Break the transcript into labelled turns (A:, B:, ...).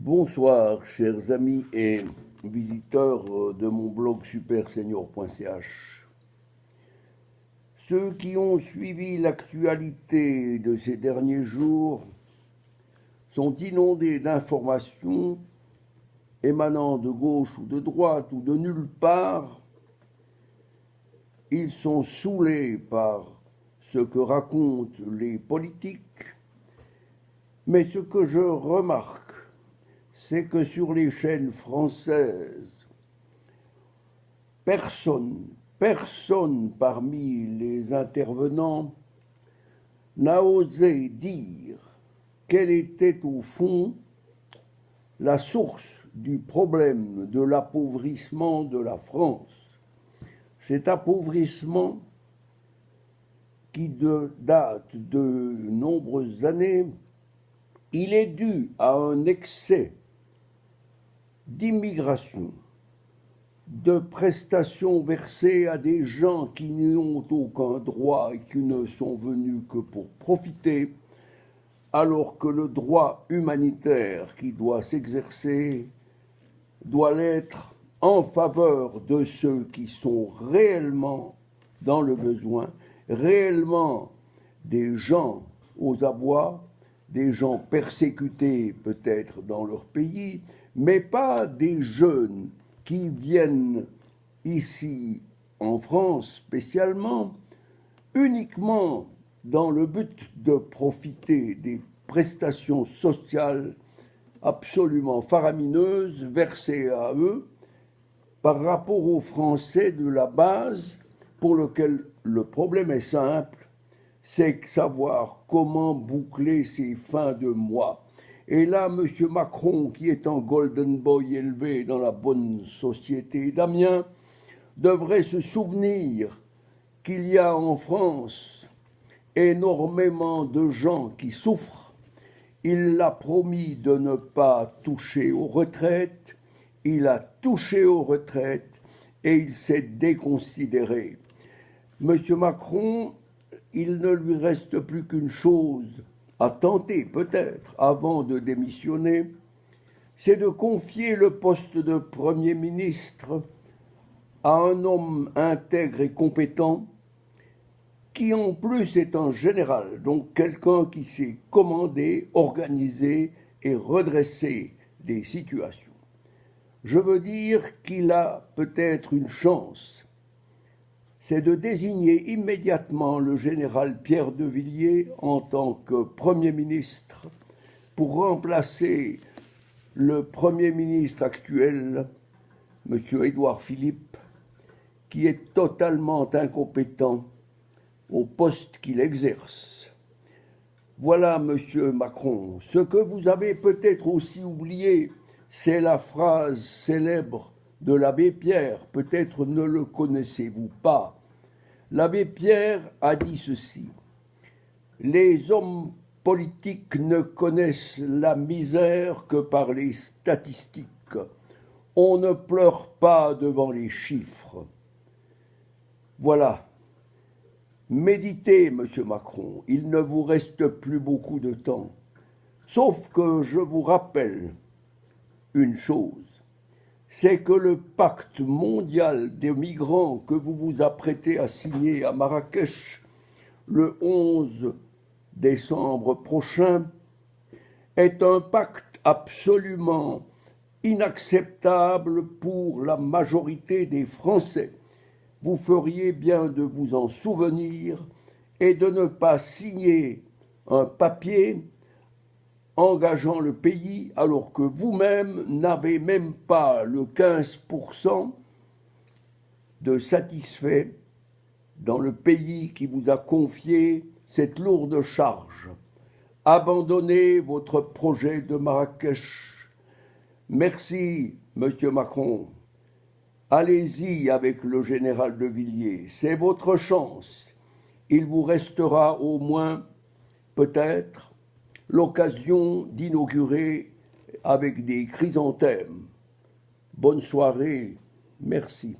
A: Bonsoir, chers amis et visiteurs de mon blog supersenior.ch. Ceux qui ont suivi l'actualité de ces derniers jours sont inondés d'informations émanant de gauche ou de droite ou de nulle part. Ils sont saoulés par ce que racontent les politiques, mais ce que je remarque, c'est que sur les chaînes françaises, personne parmi les intervenants n'a osé dire quelle était au fond la source du problème de l'appauvrissement de la France. Cet appauvrissement qui date de nombreuses années, il est dû à un excès d'immigration, de prestations versées à des gens qui n'y ont aucun droit et qui ne sont venus que pour profiter, alors que le droit humanitaire qui doit s'exercer doit l'être en faveur de ceux qui sont réellement dans le besoin, réellement des gens aux abois, des gens persécutés peut-être dans leur pays, mais pas des jeunes qui viennent ici en France spécialement, uniquement dans le but de profiter des prestations sociales absolument faramineuses versées à eux par rapport aux Français de la base, pour lequel le problème est simple, c'est savoir comment boucler ses fins de mois. Et là, M. Macron, qui est un golden boy élevé dans la bonne société d'Amiens, devrait se souvenir qu'il y a en France énormément de gens qui souffrent. Il a promis de ne pas toucher aux retraites, il a touché aux retraites et il s'est déconsidéré. M. Macron, il ne lui reste plus qu'une chose à tenter peut-être avant de démissionner, c'est de confier le poste de Premier ministre à un homme intègre et compétent qui en plus est un général, donc quelqu'un qui sait commander, organiser et redresser des situations. Je veux dire qu'il a peut-être une chance, c'est de désigner immédiatement le général Pierre de Villiers en tant que Premier ministre pour remplacer le Premier ministre actuel, M. Édouard Philippe, qui est totalement incompétent au poste qu'il exerce. Voilà, M. Macron, ce que vous avez peut-être aussi oublié, c'est la phrase célèbre de l'abbé Pierre, peut-être ne le connaissez-vous pas. L'abbé Pierre a dit ceci: « Les hommes politiques ne connaissent la misère que par les statistiques. On ne pleure pas devant les chiffres. » Voilà. Méditez, M. Macron, il ne vous reste plus beaucoup de temps. Sauf que je vous rappelle une chose, c'est que le pacte mondial des migrants que vous vous apprêtez à signer à Marrakech le 11 décembre prochain est un pacte absolument inacceptable pour la majorité des Français. Vous feriez bien de vous en souvenir et de ne pas signer un papier engageant le pays alors que vous-même n'avez même pas le 15% de satisfaits dans le pays qui vous a confié cette lourde charge. Abandonnez votre projet de Marrakech. Merci, M. Macron. Allez-y avec le général de Villiers, c'est votre chance. Il vous restera au moins, peut-être, l'occasion d'inaugurer avec des chrysanthèmes. Bonne soirée, merci.